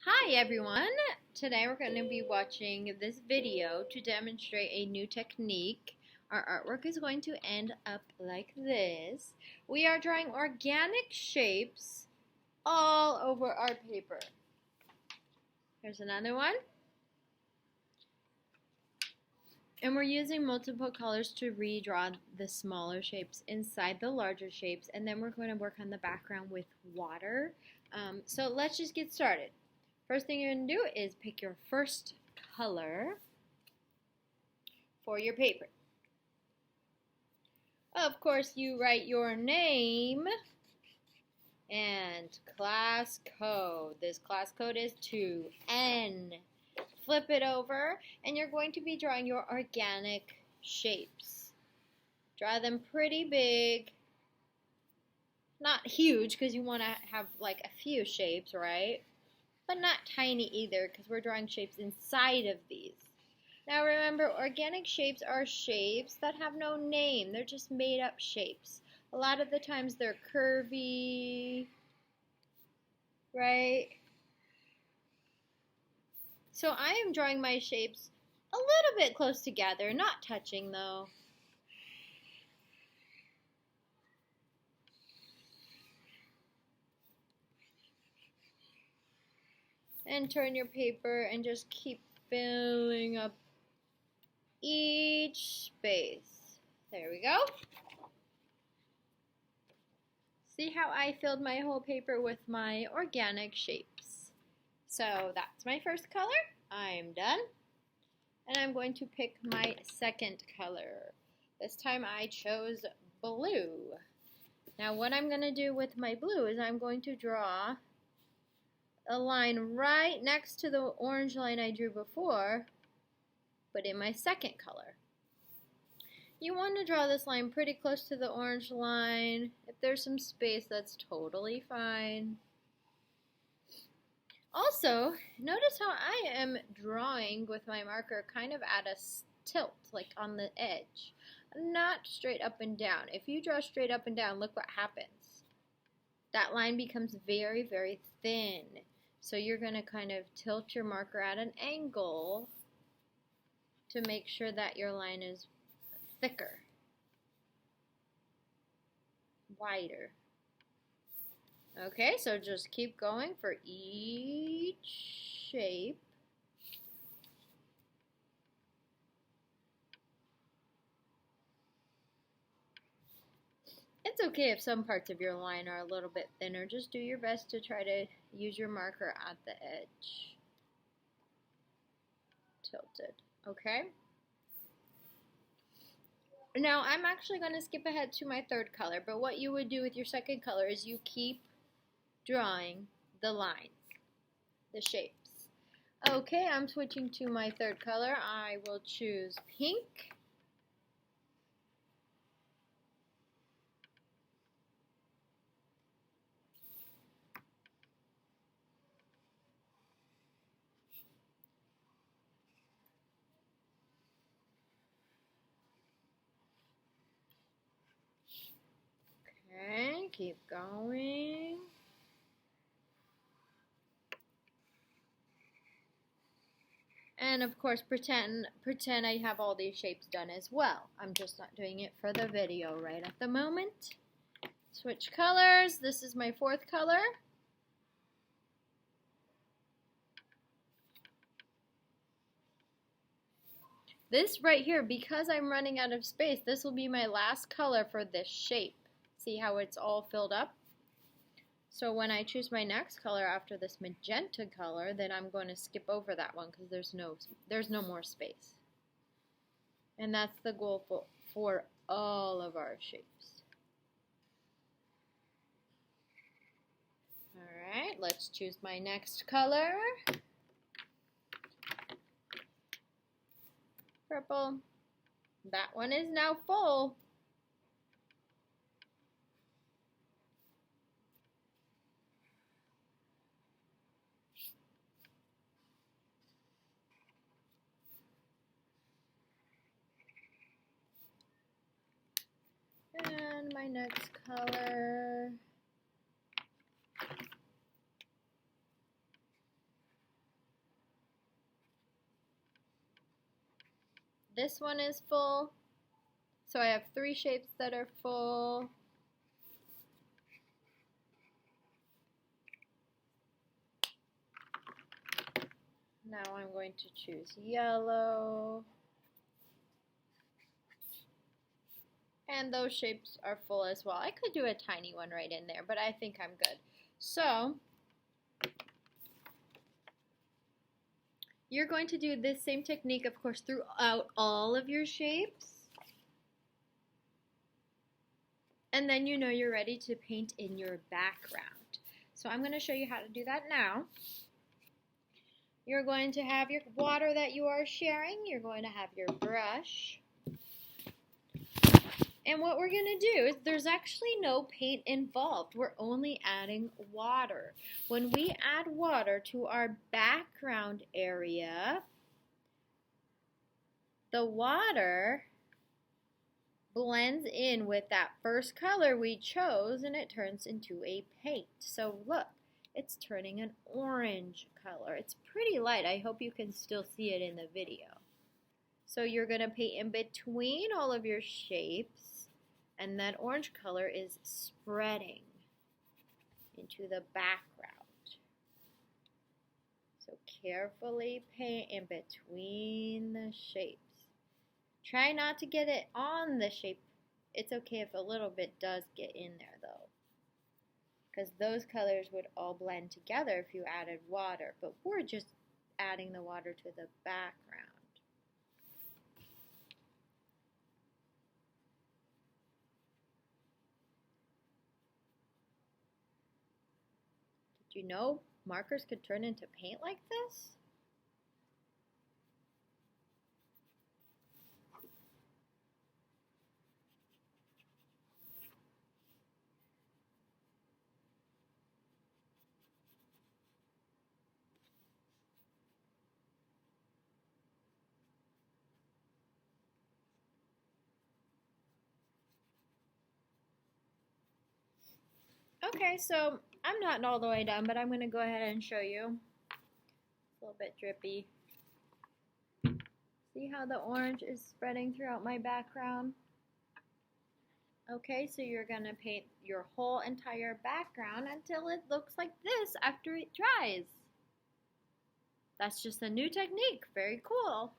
Hi everyone! Today we're going to be watching this video to demonstrate a new technique. Our artwork is going to end up like this. We are drawing organic shapes all over our paper. Here's another one. And we're using multiple colors to redraw the smaller shapes inside the larger shapes, and then we're going to work on the background with water. So let's just get started. First thing you're going to do is pick your first color for your paper. Of course, you write your name and class code. This class code is 2N. Flip it over, and you're going to be drawing your organic shapes. Draw them pretty big. Not huge, because you want to have like a few shapes, right? But not tiny either, because we're drawing shapes inside of these. Now remember, organic shapes are shapes that have no name. They're just made up shapes. A lot of the times they're curvy, right? So I am drawing my shapes a little bit close together, not touching though. And turn your paper and just keep filling up each space. There we go. See how I filled my whole paper with my organic shapes. So that's my first color. I'm done. And I'm going to pick my second color. This time I chose blue. Now what I'm going to do with my blue is I'm going to draw a line right next to the orange line I drew before, but in my second color. You want to draw this line pretty close to the orange line. If there's some space, that's totally fine. Also, notice how I am drawing with my marker kind of at a tilt, like on the edge. Not straight up and down. If you draw straight up and down, look what happens. That line becomes very, very thin. So you're going to kind of tilt your marker at an angle to make sure that your line is thicker, wider. Okay, so just keep going for each shape. It's okay if some parts of your line are a little bit thinner. Just do your best to try to use your marker at the edge. Tilted, okay? Now I'm actually going to skip ahead to my third color, but what you would do with your second color is you keep drawing the lines, the shapes. Okay, I'm switching to my third color. I will choose pink. Okay, keep going. And of course, pretend I have all these shapes done as well. I'm just not doing it for the video right at the moment. Switch colors. This is my fourth color. This right here, because I'm running out of space, this will be my last color for this shape. See how it's all filled up? So when I choose my next color after this magenta color, then I'm going to skip over that one because there's no more space. And that's the goal for all of our shapes. Alright, let's choose my next color. Purple. That one is now full. And my next color. This one is full. So I have 3 shapes that are full. Now I'm going to choose yellow. And those shapes are full as well. I could do a tiny one right in there, but I think I'm good. So you're going to do this same technique, of course, throughout all of your shapes. And then you know you're ready to paint in your background. So I'm going to show you how to do that now. You're going to have your water that you are sharing. You're going to have your brush. And what we're going to do is there's actually no paint involved. We're only adding water. When we add water to our background area, the water blends in with that first color we chose and it turns into a paint. So look, it's turning an orange color. It's pretty light. I hope you can still see it in the video. So you're going to paint in between all of your shapes, and that orange color is spreading into the background. So carefully paint in between the shapes. Try not to get it on the shape. It's okay if a little bit does get in there though, because those colors would all blend together if you added water, but we're just adding the water to the background. Did you know markers could turn into paint like this? Okay, so I'm not all the way done, but I'm going to go ahead and show you. It's a little bit drippy. See how the orange is spreading throughout my background? Okay, so you're going to paint your whole entire background until it looks like this after it dries. That's just a new technique. Very cool.